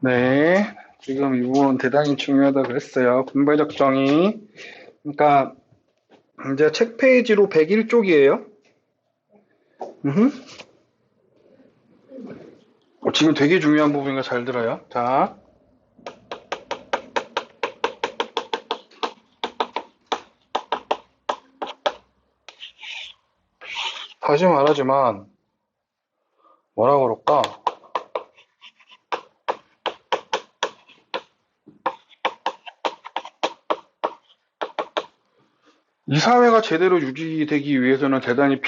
네, 지금 이 부분 대단히 중요하다고 그랬어요. 분배적 정의. 그러니까 이제 책 페이지로 101쪽이에요. 지금 되게 중요한 부분이니까 잘 들어요. 자, 다시 말하지만 뭐라 그럴까? 이 사회가 제대로 유지되기 위해서는 대단히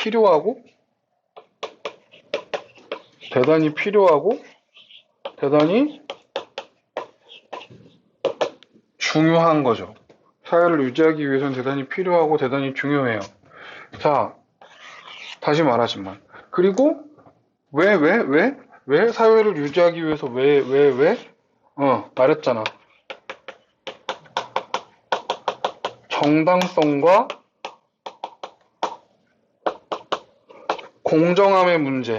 중요한 거죠. 사회를 유지하기 위해서는 대단히 필요하고 대단히 중요해요. 자, 다시 말하지만. 그리고 왜 사회를 유지하기 위해서 왜? 말했잖아. 정당성과 공정함의 문제.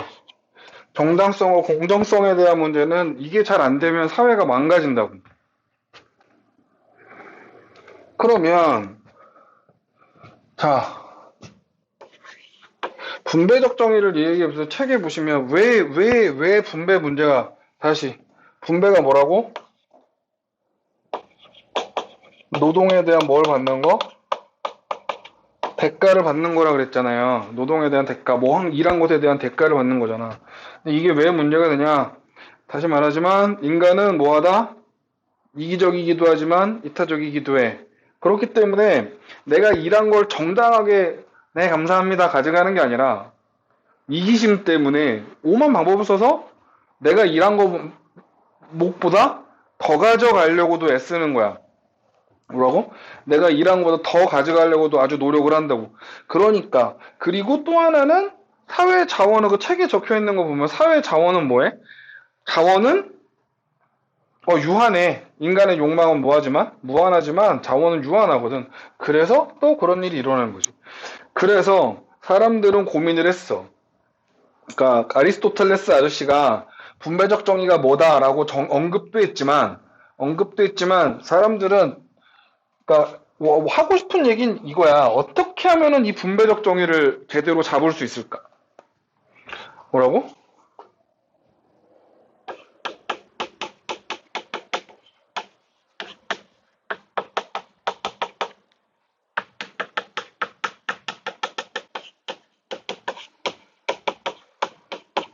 정당성과 공정성에 대한 문제는 이게 잘 안 되면 사회가 망가진다고. 그러면, 자, 분배적 정의를 얘기해보세요. 책에 보시면 왜 분배 문제가, 다시, 분배가 뭐라고? 노동에 대한 뭘 받는 거? 대가를 받는 거라 그랬잖아요. 노동에 대한 대가, 일한 것에 대한 대가를 받는 거잖아. 이게 왜 문제가 되냐? 다시 말하지만 인간은 뭐하다? 이기적이기도 하지만 이타적이기도 해. 그렇기 때문에 내가 일한 걸 정당하게 네 감사합니다 가져가는 게 아니라 이기심 때문에 오만 방법을 써서 내가 일한 거 목보다 더 가져가려고도 애쓰는 거야. 뭐라고? 내가 일한 것보다 더 가져가려고도 아주 노력을 한다고. 그러니까 그리고 또 하나는 사회 자원은 그 책에 적혀 있는 거 보면 사회 자원은 뭐해? 자원은 유한해. 인간의 욕망은 무한하지만 자원은 유한하거든. 그래서 또 그런 일이 일어나는 거지. 그래서 사람들은 고민을 했어. 그러니까 아리스토텔레스 아저씨가 분배적 정의가 뭐다라고 언급도 했지만 사람들은 그러니까 하고 싶은 얘기는 이거야. 어떻게 하면은 이 분배적 정의를 제대로 잡을 수 있을까? 뭐라고?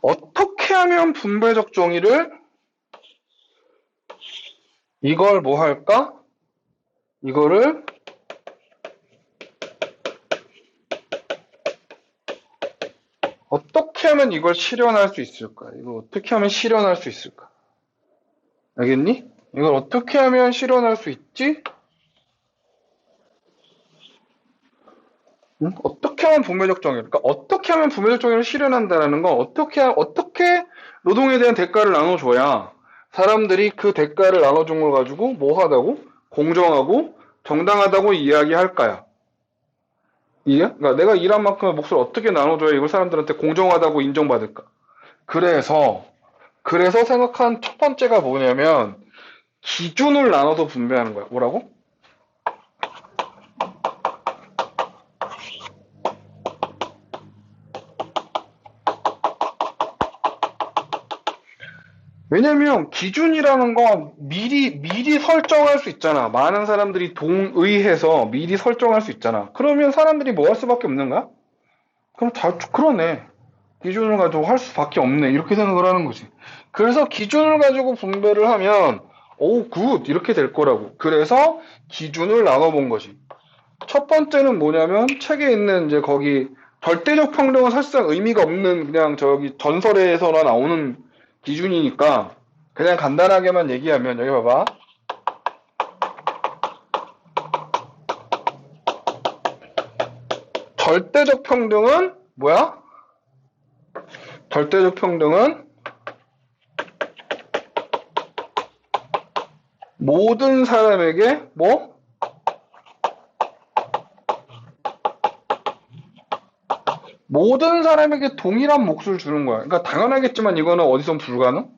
어떻게 하면 분배적 정의를 이걸 뭐 할까? 이거를 어떻게 하면 이걸 실현할 수 있을까? 이걸 어떻게 하면 실현할 수 있을까? 알겠니? 이걸 어떻게 하면 실현할 수 있지? 응? 어떻게 하면 분배적 정의? 그러니까 어떻게 하면 분배적 정의를 실현한다라는 건 어떻게 노동에 대한 대가를 나눠줘야 사람들이 그 대가를 나눠준 걸 가지고 뭐 하다고? 공정하고 정당하다고 이야기할까요? 이해? 그러니까 내가 일한 만큼의 몫을 어떻게 나눠줘야 이걸 사람들한테 공정하다고 인정받을까? 그래서 생각한 첫 번째가 뭐냐면 기준을 나눠서 분배하는 거야. 뭐라고? 왜냐면 기준이라는 건 미리 설정할 수 있잖아. 많은 사람들이 동의해서 미리 설정할 수 있잖아. 그러면 사람들이 뭐 할 수밖에 없는 거야? 그럼 그러네. 기준을 가지고 할 수밖에 없네. 이렇게 생각을 하는 거지. 그래서 기준을 가지고 분배를 하면 굿 이렇게 될 거라고. 그래서 기준을 나눠본 거지. 첫 번째는 뭐냐면 책에 있는 이제 거기 절대적 평등은 사실상 의미가 없는 그냥 저기 전설에서나 나오는 기준이니까 그냥 간단하게만 얘기하면 여기 봐봐. 절대적 평등은 뭐야? 절대적 평등은 모든 사람에게 모든 사람에게 동일한 몫을 주는 거야. 그러니까 당연하겠지만 이거는 어디선 불가능?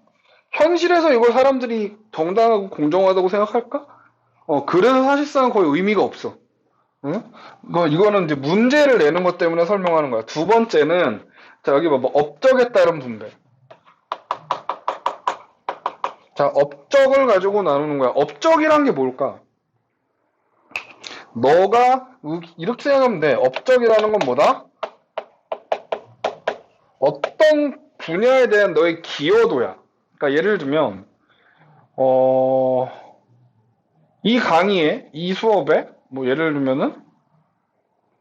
현실에서 이걸 사람들이 정당하고 공정하다고 생각할까? 그래서 사실상 거의 의미가 없어. 응? 이거는 이제 문제를 내는 것 때문에 설명하는 거야. 두 번째는, 자, 여기 봐봐. 업적에 따른 분배. 자, 업적을 가지고 나누는 거야. 업적이란 게 뭘까? 너가, 이렇게 생각하면 돼. 업적이라는 건 뭐다? 어떤 분야에 대한 너의 기여도야. 그러니까 예를 들면, 이 강의에, 이 수업에, 뭐 예를 들면은,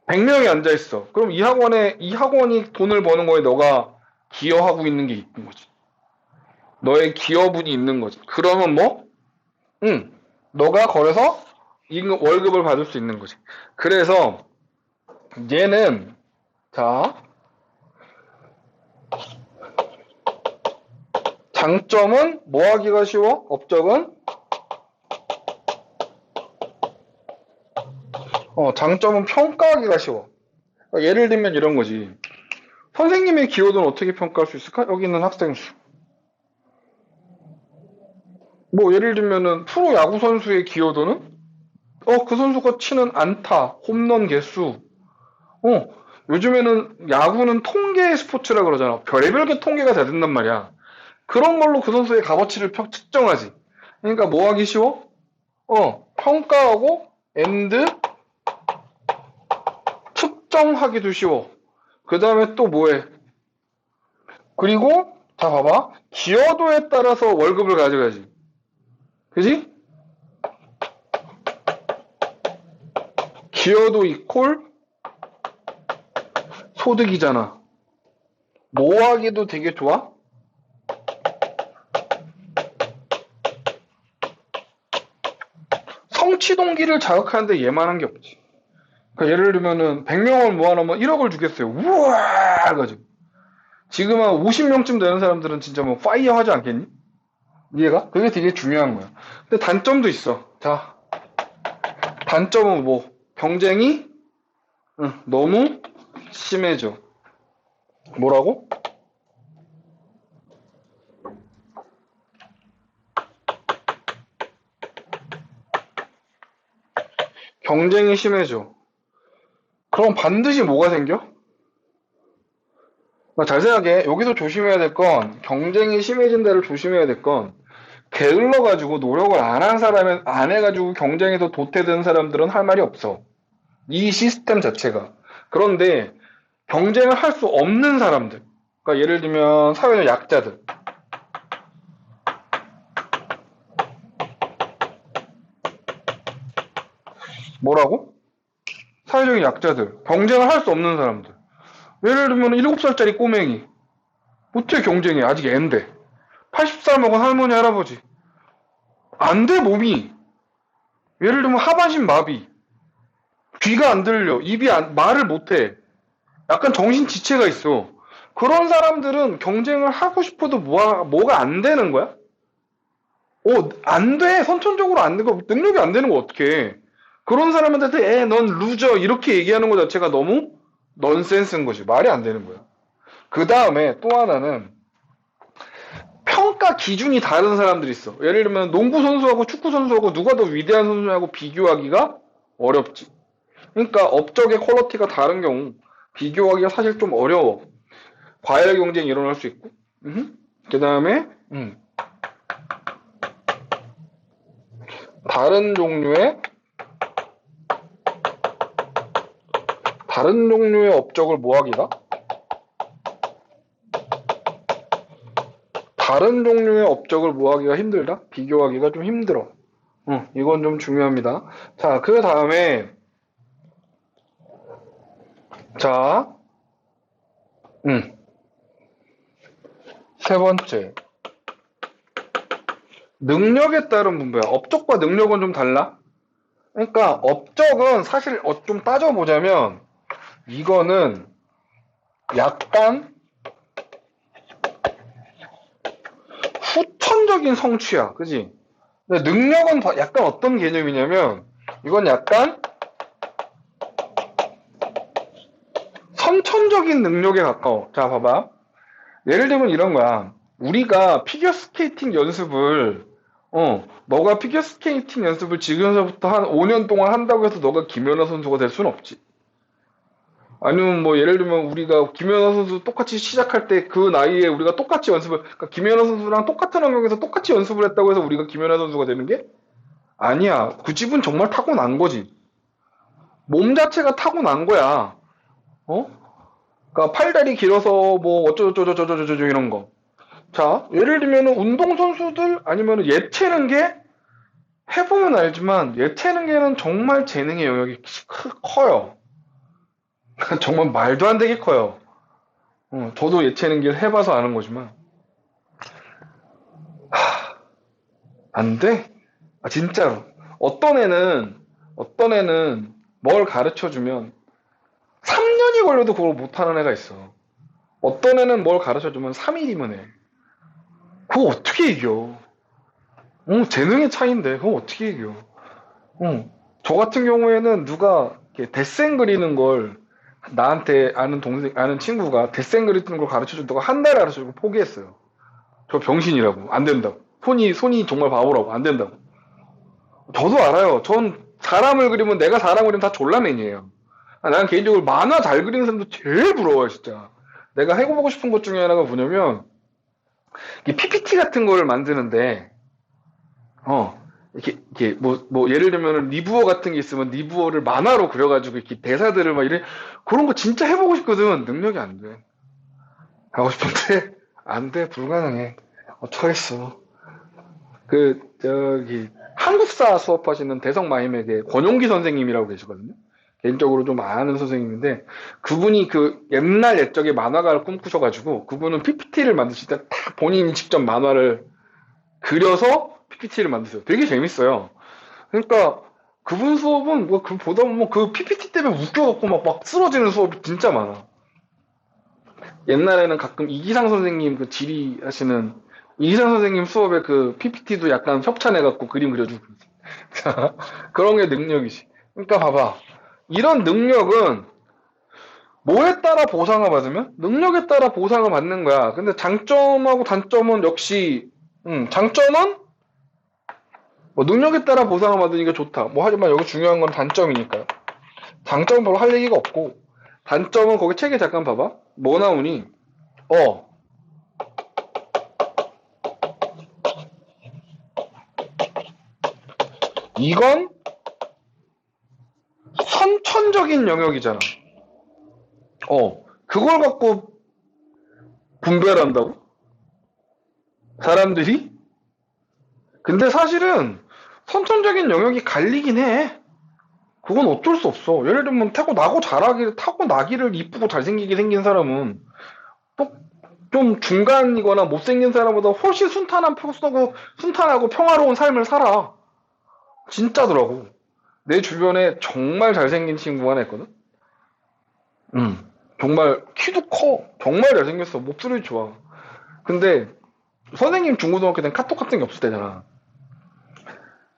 100명이 앉아있어. 그럼 이 학원이 돈을 버는 거에 너가 기여하고 있는 게 있는 거지. 너의 기여분이 있는 거지. 그러면 뭐? 너가 거래서 월급을 받을 수 있는 거지. 그래서 얘는 자 장점은 뭐 하기가 쉬워? 업적은 장점은 평가하기가 쉬워. 그러니까 예를 들면 이런 거지. 선생님의 기여도는 어떻게 평가할 수 있을까? 여기 있는 학생 수. 뭐 예를 들면은 프로 야구 선수의 기여도는 그 선수가 치는 안타, 홈런 개수. 요즘에는 야구는 통계 스포츠라 그러잖아. 별의별 게 통계가 다 된단 말이야. 그런 걸로 그 선수의 값어치를 측정하지. 그러니까 뭐 하기 쉬워? 평가하고 and 측정하기도 쉬워. 그 다음에 또 뭐해? 그리고 자 봐봐. 기여도에 따라서 월급을 가져가지. 그지? 기여도 이퀄 소득이잖아. 뭐 하기도 되게 좋아? 성취 동기를 자극하는데 얘만한 게 없지. 그러니까 예를 들면은 100명을 모아놓으면 1억을 주겠어요. 우와! 가지고. 지금 한 50명쯤 되는 사람들은 진짜 뭐 파이어 하지 않겠니? 이해가? 그게 되게 중요한 거야. 근데 단점도 있어. 자, 단점은 뭐? 경쟁이 너무 심해져. 뭐라고? 경쟁이 심해져. 그럼 반드시 뭐가 생겨? 잘 생각해. 여기서 조심해야 될 건 경쟁이 심해진다를 조심해야 될 건 게을러가지고 노력을 안 한 사람은 안 해가지고 경쟁에서 도태된 사람들은 할 말이 없어. 이 시스템 자체가. 그런데 경쟁을 할 수 없는 사람들. 그러니까 예를 들면 사회적 약자들. 뭐라고? 사회적인 약자들. 경쟁을 할 수 없는 사람들. 예를 들면 7살짜리 꼬맹이. 어떻게 경쟁해? 아직 앤데. 80살 먹은 할머니, 할아버지. 안 돼, 몸이. 예를 들면 하반신 마비. 귀가 안 들려. 말을 못 해. 약간 정신 지체가 있어. 그런 사람들은 경쟁을 하고 싶어도 뭐가 안 되는 거야? 안 돼. 선천적으로 안 되고 능력이 안 되는 거 어떡해. 그런 사람한테 넌 루저 이렇게 얘기하는 것 자체가 너무 넌센스인 거지. 말이 안 되는 거야. 그 다음에 또 하나는 평가 기준이 다른 사람들이 있어. 예를 들면 농구 선수하고 축구 선수하고 누가 더 위대한 선수냐고 비교하기가 어렵지. 그러니까 업적의 퀄리티가 다른 경우 비교하기가 사실 좀 어려워. 과열 경쟁이 일어날 수 있고. 그 다음에 다른 종류의 업적을 모아기가 다른 종류의 업적을 모아기가 힘들다? 비교하기가 좀 힘들어. 이건 좀 중요합니다. 자, 그 다음에 자, 세 번째. 능력에 따른 분배야. 업적과 능력은 좀 달라? 그러니까 업적은 사실 좀 따져보자면 이거는 약간 후천적인 성취야. 그지? 근데 능력은 약간 어떤 개념이냐면 이건 약간 선천적인 능력에 가까워. 자, 봐봐. 예를 들면 이런 거야. 우리가 피겨스케이팅 연습을, 너가 피겨스케이팅 연습을 지금서부터 한 5년 동안 한다고 해서 너가 김연아 선수가 될 수는 없지. 아니면 뭐 예를 들면 우리가 김연아 선수 똑같이 시작할 때 그 나이에 우리가 똑같이 연습을, 그러니까 김연아 선수랑 똑같은 환경에서 똑같이 연습을 했다고 해서 우리가 김연아 선수가 되는 게 아니야. 그 집은 정말 타고난 거지. 몸 자체가 타고난 거야. 어? 그러니까 팔다리 길어서 뭐 어쩌고저쩌고저쩌고 이런 거. 자, 예를 들면 운동선수들 아니면 예체능 게 해보면 알지만 예체능 계는 정말 재능의 영역이 커요. 정말 말도 안 되게 커요. 저도 예체능계를 해봐서 아는 거지만 안 돼. 아, 진짜로. 어떤 애는 뭘 가르쳐주면 3년이 걸려도 그걸 못하는 애가 있어. 어떤 애는 뭘 가르쳐주면 3일이면 해. 그거 어떻게 이겨? 재능의 차이인데 그거 어떻게 이겨? 저 같은 경우에는 누가 이렇게 데센 그리는 걸 나한테 아는 친구가 데센 그리는 걸 가르쳐준다고 한 달 가르쳐주고 포기했어요. 저 병신이라고. 안 된다고. 손이 정말 바보라고. 안 된다고. 저도 알아요. 전 사람을 그리면 내가 사람 그리면 다 졸라맨이에요. 난 개인적으로 만화 잘 그리는 사람도 제일 부러워요, 진짜. 내가 해보고 싶은 것 중에 하나가 뭐냐면, 이 PPT 같은 거를 만드는데, 이렇게, 예를 들면, 리뷰어 같은 게 있으면, 리뷰어를 만화로 그려가지고, 이렇게 대사들을 막 그런 거 진짜 해보고 싶거든. 능력이 안 돼. 하고 싶은데, 안 돼. 불가능해. 어떡하겠어. 한국사 수업하시는 대성마임에게 권용기 선생님이라고 계시거든요. 개인적으로 좀 아는 선생님인데, 그분이 그 옛날 옛적의 만화가를 꿈꾸셔가지고, 그분은 PPT를 만드실 때 다 본인이 직접 만화를 그려서 PPT를 만드세요. 되게 재밌어요. 그러니까, 그분 수업은 보다 보면 그 PPT 때문에 웃겨갖고 막 쓰러지는 수업이 진짜 많아. 옛날에는 가끔 이기상 선생님 그 지리하시는 이기상 선생님 수업에 그 PPT도 약간 협찬해갖고 그림 그려주고. 그런 게 능력이지. 그러니까 봐봐. 이런 능력은 뭐에 따라 보상을 받으면? 능력에 따라 보상을 받는 거야. 근데 장점하고 단점은 역시, 장점은 뭐 능력에 따라 보상을 받으니까 좋다. 뭐 하지만 여기 중요한 건 단점이니까요. 장점은 별로 할 얘기가 없고, 단점은 거기 책에 잠깐 봐봐. 뭐 나오니? 이건 선천적인 영역이잖아. 그걸 갖고 분배를 한다고? 사람들이? 근데 사실은 선천적인 영역이 갈리긴 해. 그건 어쩔 수 없어. 예를 들면 타고나기를 이쁘고 잘생기게 생긴 사람은 또 좀 중간이거나 못생긴 사람보다 훨씬 순탄하고 평화로운 삶을 살아. 진짜더라고. 내 주변에 정말 잘생긴 친구가 하나 있거든? 정말 키도 커. 정말 잘생겼어. 목소리 좋아. 근데 선생님 중고등학교 때는 카톡 같은 게 없을 때잖아.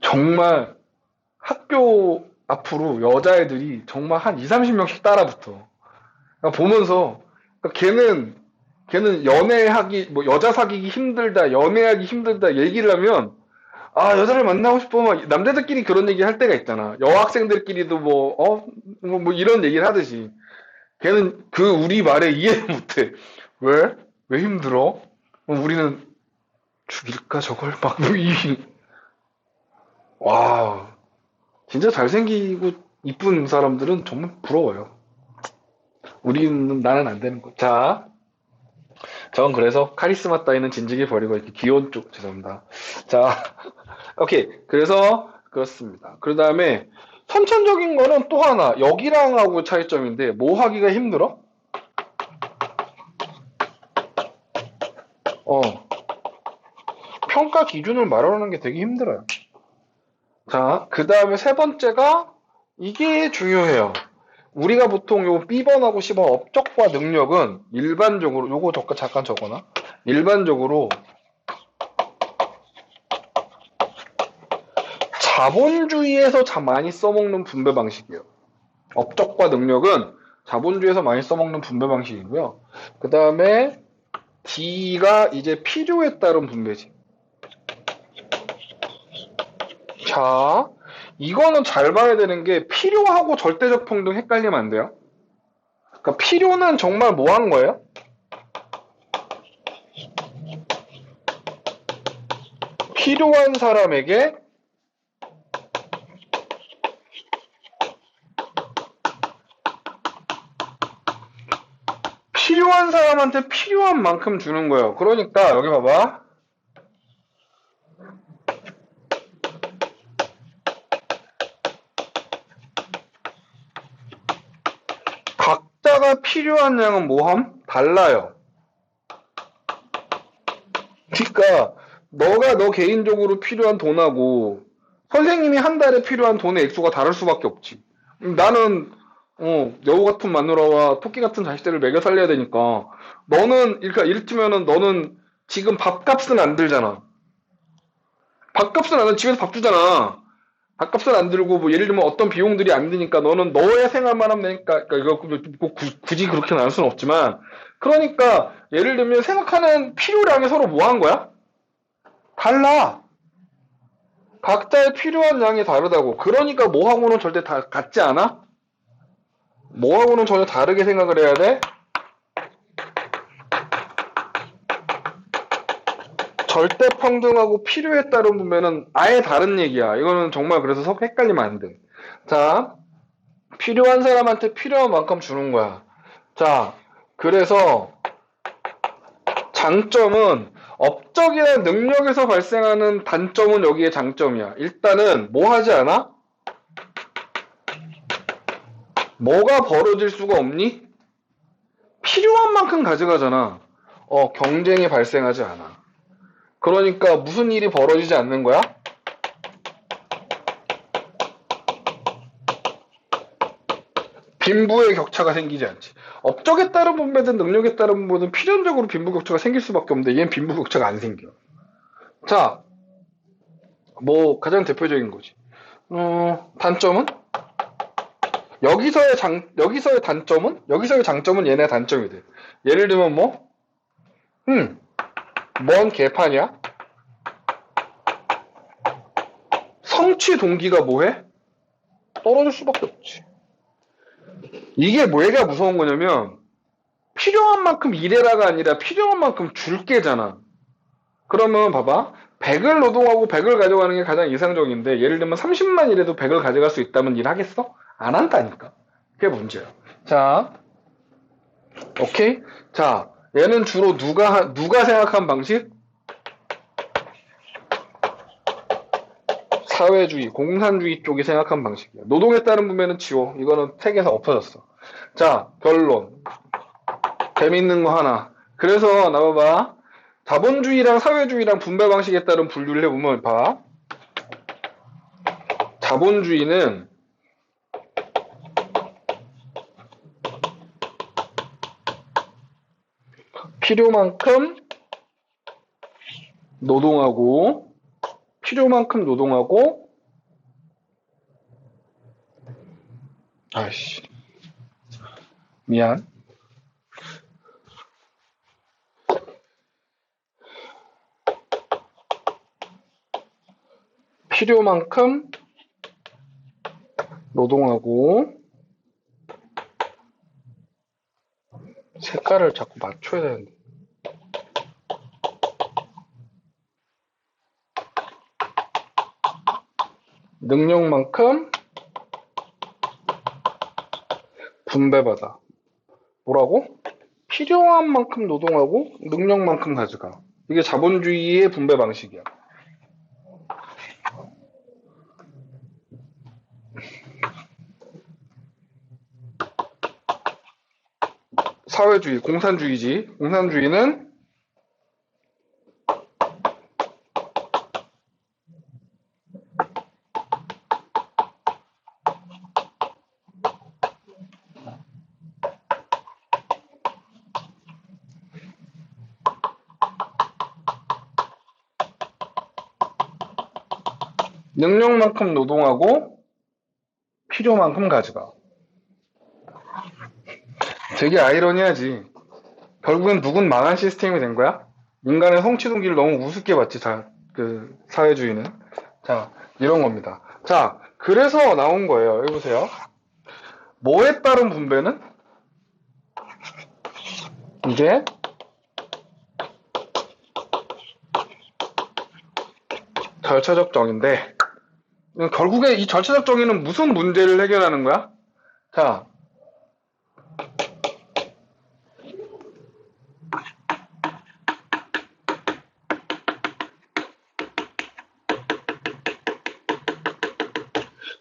정말 학교 앞으로 여자애들이 정말 한 2, 30명씩 따라붙어. 그러니까 보면서 그러니까 걔는 여자 사귀기 힘들다, 연애하기 힘들다 얘기를 하면 여자를 만나고 싶어. 막 남자들끼리 그런 얘기 할 때가 있잖아. 여학생들끼리도 뭐 이런 얘기를 하듯이. 걔는 우리 말에 이해를 못해. 왜? 왜 힘들어? 우리는 죽일까 저걸 막 와, 진짜 잘생기고 이쁜 사람들은 정말 부러워요. 나는 안 되는 거. 자, 전 그래서 카리스마 따위는 진즉에 버리고 이렇게 귀여운 쪽 죄송합니다. 자, 오케이. 그래서 그렇습니다. 그 다음에 선천적인 거는 또 하나 여기랑하고 차이점인데 뭐 하기가 힘들어? 평가 기준을 말하는 게 되게 힘들어요. 자, 그 다음에 세 번째가 이게 중요해요. 우리가 보통 요 B번하고 C번 업적과 능력은 일반적으로 요거 잠깐 적어놔. 일반적으로 자본주의에서 많이 써먹는 분배 방식이에요. 업적과 능력은 자본주의에서 많이 써먹는 분배 방식이고요. 그 다음에 D가 이제 필요에 따른 분배지. 자, 이거는 잘 봐야 되는 게 필요하고 절대적 평등 헷갈리면 안 돼요. 그러니까 필요는 정말 뭐 한 거예요? 필요한 사람에게 필요한 사람한테 필요한 만큼 주는 거예요. 그러니까 여기 봐봐. 각자가 필요한 양은 뭐함? 달라요. 그러니까 너가 너 개인적으로 필요한 돈하고 선생님이 한 달에 필요한 돈의 액수가 다를 수밖에 없지. 나는 여우 같은 마누라와 토끼 같은 자식들을 먹여 살려야 되니까 너는 그러니까 이를테면은 너는 지금 밥값은 안 들잖아. 밥값은 안 들고 집에서 밥 주잖아. 밥값은 안 들고 뭐 예를 들면 어떤 비용들이 안 드니까 너는 너의 생활만 하면 되니까 그러니까 이거 꼭 굳이 그렇게 나눌 수는 없지만 그러니까 예를 들면 생각하는 필요량이 서로 뭐 한 거야? 달라. 각자의 필요한 양이 다르다고. 그러니까 뭐하고는 절대 다 같지 않아? 뭐하고는 전혀 다르게 생각을 해야 돼? 절대 평등하고 필요에 따른 분배는 아예 다른 얘기야. 이거는 정말 그래서 석 헷갈리면 안 돼. 자, 필요한 사람한테 필요한 만큼 주는 거야. 자, 그래서 장점은 업적이나 능력에서 발생하는 단점은 여기에 장점이야. 일단은 뭐 하지 않아? 뭐가 벌어질 수가 없니? 필요한 만큼 가져가잖아. 경쟁이 발생하지 않아. 그러니까 무슨 일이 벌어지지 않는 거야? 빈부의 격차가 생기지 않지. 업적에 따른 분배든 능력에 따른 분배든 필연적으로 빈부 격차가 생길 수밖에 없는데 얘는 빈부 격차가 안 생겨. 자, 뭐 가장 대표적인 거지. 단점은? 여기서의 단점은? 여기서의 장점은 얘네 단점이 돼. 예를 들면 뭐? 뭔 개판이야? 성취 동기가 뭐해? 떨어질 수밖에 없지. 이게 뭐가 무서운 거냐면 필요한 만큼 일해라가 아니라 필요한 만큼 줄게잖아. 그러면 봐봐. 100을 노동하고 100을 가져가는 게 가장 이상적인데 예를 들면 30만 일해도 100을 가져갈 수 있다면 일하겠어? 안 한다니까. 그게 문제야. 자, 오케이? 자, 얘는 주로 누가 생각한 방식? 사회주의, 공산주의 쪽이 생각한 방식이야. 노동에 따른 분배는 지워. 이거는 책에서 엎어졌어. 자, 결론. 재밌는 거 하나. 그래서 나봐봐. 자본주의랑 사회주의랑 분배 방식에 따른 분류를 해보면 봐. 자본주의는 필요만큼 노동하고 아이씨 미안 필요만큼 노동하고 색깔을 자꾸 맞춰야 되는데 능력만큼 분배받아. 뭐라고? 필요한 만큼 노동하고 능력만큼 가져가. 이게 자본주의의 분배 방식이야. 사회주의, 공산주의지. 공산주의는 능력만큼 노동하고 필요만큼 가져가. 되게 아이러니하지. 결국엔 누군 망한 시스템이 된 거야? 인간의 성취 동기를 너무 우습게 봤지, 그 사회주의는. 자, 이런 겁니다. 자, 그래서 나온 거예요. 여기 보세요. 뭐에 따른 분배는? 이게 절차적 정의인데, 결국에 이 절차적 정의는 무슨 문제를 해결하는 거야? 자,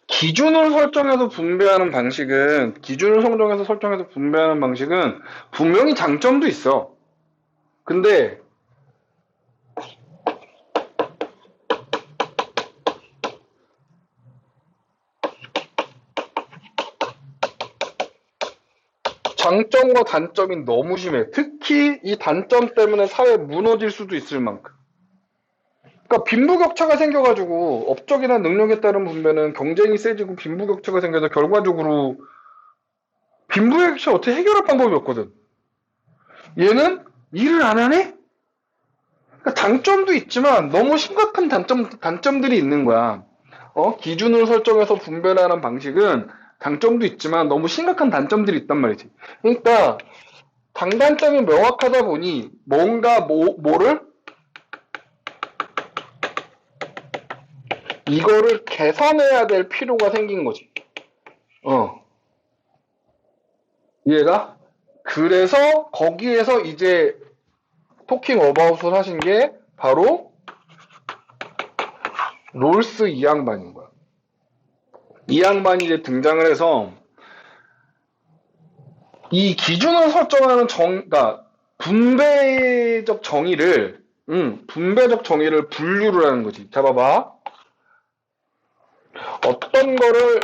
기준을 설정해서 분배하는 방식은, 기준을 설정해서 분배하는 방식은 분명히 장점도 있어. 근데 장점과 단점이 너무 심해. 특히 이 단점 때문에 사회 무너질 수도 있을 만큼. 그러니까 빈부격차가 생겨가지고 업적이나 능력에 따른 분배는 경쟁이 세지고 빈부격차가 생겨서 결과적으로 빈부격차 어떻게 해결할 방법이 없거든. 얘는 일을 안 하네? 그러니까 장점도 있지만 너무 심각한 단점들이 있는 거야. 기준을 설정해서 분배를 하는 방식은 장점도 있지만 너무 심각한 단점들이 있단 말이지. 그러니까 장단점이 명확하다 보니 뭔가 뭐를 이거를 개선해야 될 필요가 생긴 거지. 이해가? 그래서 거기에서 이제 토킹 어바웃을 하신 게 바로 롤스 이 양반인 거야. 이 양반이 이제 등장을 해서 이 기준을 설정하는 그러니까 분배적 정의를 분류를 하는 거지. 잡아봐. 어떤 거를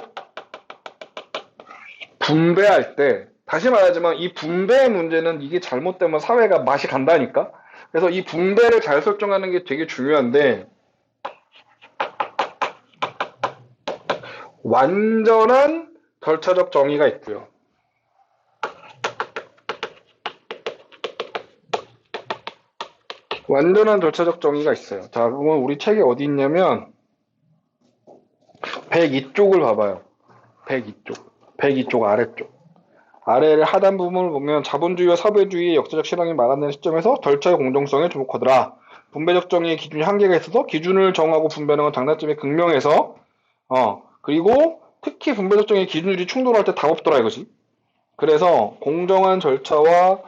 분배할 때, 다시 말하지만 이 분배의 문제는 이게 잘못되면 사회가 맛이 간다니까? 그래서 이 분배를 잘 설정하는 게 되게 중요한데, 완전한 절차적 정의가 있고요. 완전한 절차적 정의가 있어요. 자, 그러면 우리 책에 어디 있냐면 102쪽을 봐봐요. 102쪽 아래쪽. 아래를 하단 부분을 보면 자본주의와 사회주의의 역사적 실황이 마감되는 시점에서 절차의 공정성에 주목하더라. 분배적 정의의 기준이 한계가 있어서 기준을 정하고 분배하는 건 장단점이 극명해서 그리고 특히 분배적 정의의 기준들이 충돌할 때 답 없더라 이거지. 그래서 공정한 절차와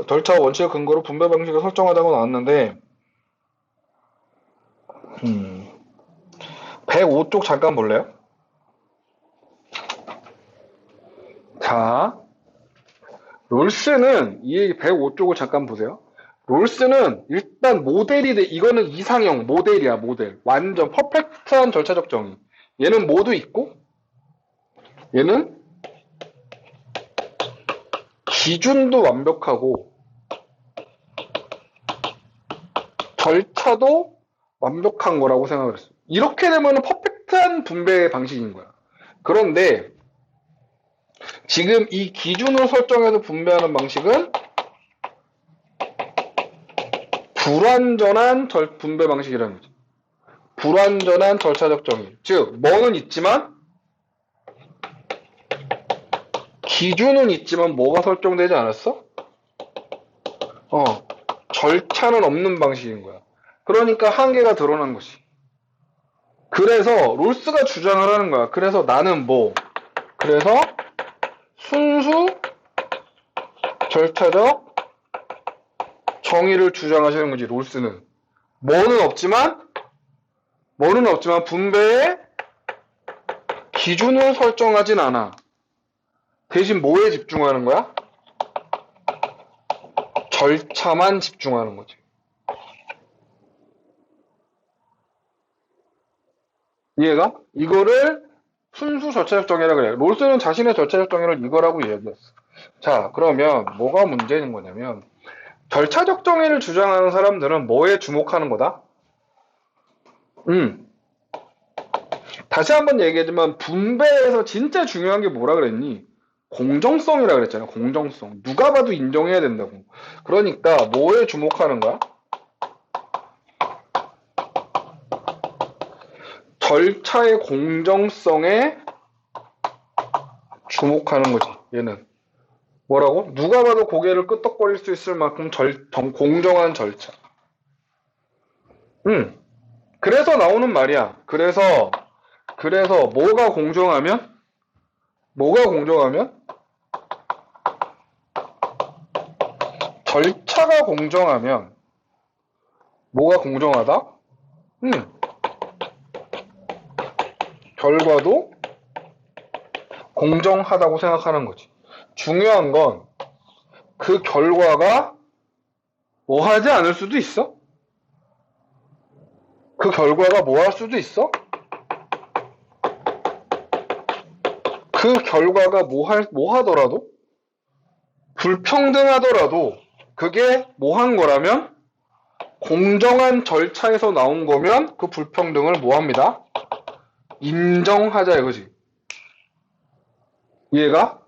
절차와 원칙의 근거로 분배 방식을 설정하자고 나왔는데 105쪽 잠깐 볼래요? 자, 롤스는 이 105쪽을 잠깐 보세요. 롤스는 일단 이거는 이상형 모델이야, 모델. 완전 퍼펙트한 절차적 정의. 얘는 모두 있고, 얘는 기준도 완벽하고, 절차도 완벽한 거라고 생각을 했어요. 이렇게 되면 퍼펙트한 분배 방식인 거야. 그런데, 지금 이 기준을 설정해서 분배하는 방식은 불완전한 분배 방식이라는 거죠. 불완전한 절차적 정의. 즉, 뭐는 있지만 기준은 있지만 뭐가 설정되지 않았어? 절차는 없는 방식인 거야. 그러니까 한계가 드러난 것이. 그래서 롤스가 주장을 하는 거야. 그래서 나는 그래서 순수 절차적 정의를 주장하시는 거지, 롤스는. 뭐는 없지만 분배의 기준을 설정하진 않아. 대신 뭐에 집중하는 거야? 절차만 집중하는 거지. 이해가? 이거를 순수 절차적 정의라고 그래요. 롤스는 자신의 절차적 정의를 이거라고 이야기했어. 자, 그러면 뭐가 문제인 거냐면 절차적 정의를 주장하는 사람들은 뭐에 주목하는 거다? 다시 한번 얘기하지만 분배에서 진짜 중요한 게 뭐라 그랬니? 공정성이라 그랬잖아요. 공정성. 누가 봐도 인정해야 된다고. 그러니까 뭐에 주목하는 거야? 절차의 공정성에 주목하는 거지. 얘는. 뭐라고? 누가 봐도 고개를 끄덕거릴 수 있을 만큼 공정한 절차. 그래서 나오는 말이야. 그래서 뭐가 공정하면? 절차가 공정하면 뭐가 공정하다? 결과도 공정하다고 생각하는 거지. 중요한 건 그 결과가 뭐 하지 않을 수도 있어? 그 결과가 뭐 할 수도 있어? 그 결과가 뭐 하더라도 불평등하더라도 그게 뭐 한 거라면 공정한 절차에서 나온 거면 그 불평등을 뭐 합니다? 인정하자 이거지. 얘가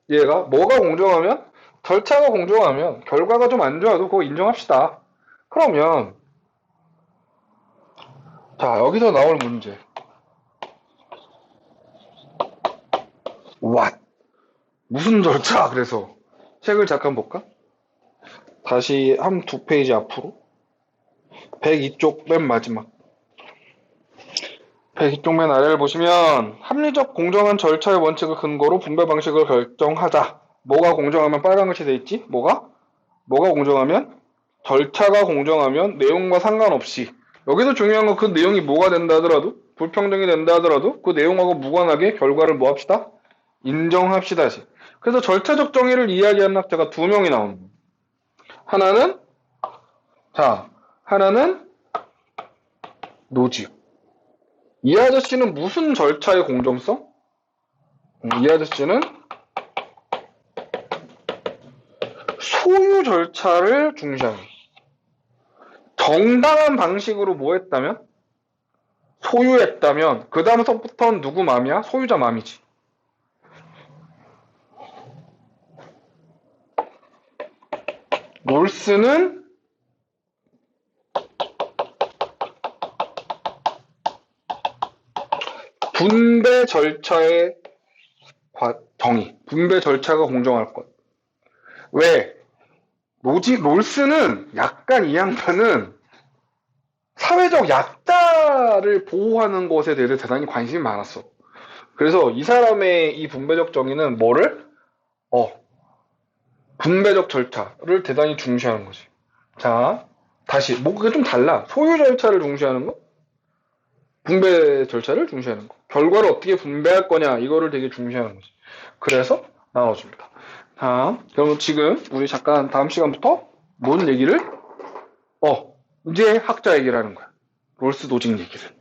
뭐가 공정하면 절차가 공정하면 결과가 좀 안 좋아도 그거 인정합시다. 그러면 자 여기서 나올 문제. What? 무슨 절차? 그래서 책을 잠깐 볼까? 다시 한 두 페이지 앞으로 102쪽 맨 마지막 102쪽 맨 아래를 보시면 합리적 공정한 절차의 원칙을 근거로 분배 방식을 결정하자. 뭐가 공정하면 빨간글씨 돼 있지? 뭐가 공정하면? 절차가 공정하면 내용과 상관없이 여기서 중요한 건 그 내용이 뭐가 된다 하더라도 불평등이 된다 하더라도 그 내용하고 무관하게 결과를 뭐 합시다? 인정합시다. 그래서 절차적 정의를 이야기하는 학자가 두 명이 나옵니다. 하나는 노지요. 이 아저씨는 무슨 절차의 공정성? 이 아저씨는 소유 절차를 중시하는 정당한 방식으로 뭐 했다면? 소유했다면 그 다음서부터는 누구 맘이야? 소유자 맘이지. 롤스는 분배 절차의 정의, 분배 절차가 공정할 것. 왜? 롤스는 약간 이 양반은 사회적 약자를 보호하는 것에 대해서 대단히 관심이 많았어. 그래서 이 사람의 이 분배적 정의는 뭐를? 분배적 절차를 대단히 중시하는 거지. 자, 다시 그게 좀 달라. 소유 절차를 중시하는 거? 분배 절차를 중시하는 거. 결과를 어떻게 분배할 거냐 이거를 되게 중시하는 거지. 그래서 나눠줍니다. 자, 그럼 지금 우리 잠깐 다음 시간부터 뭔 얘기를? 이제 학자 얘기를 하는 거야. 롤스 노직 얘기를.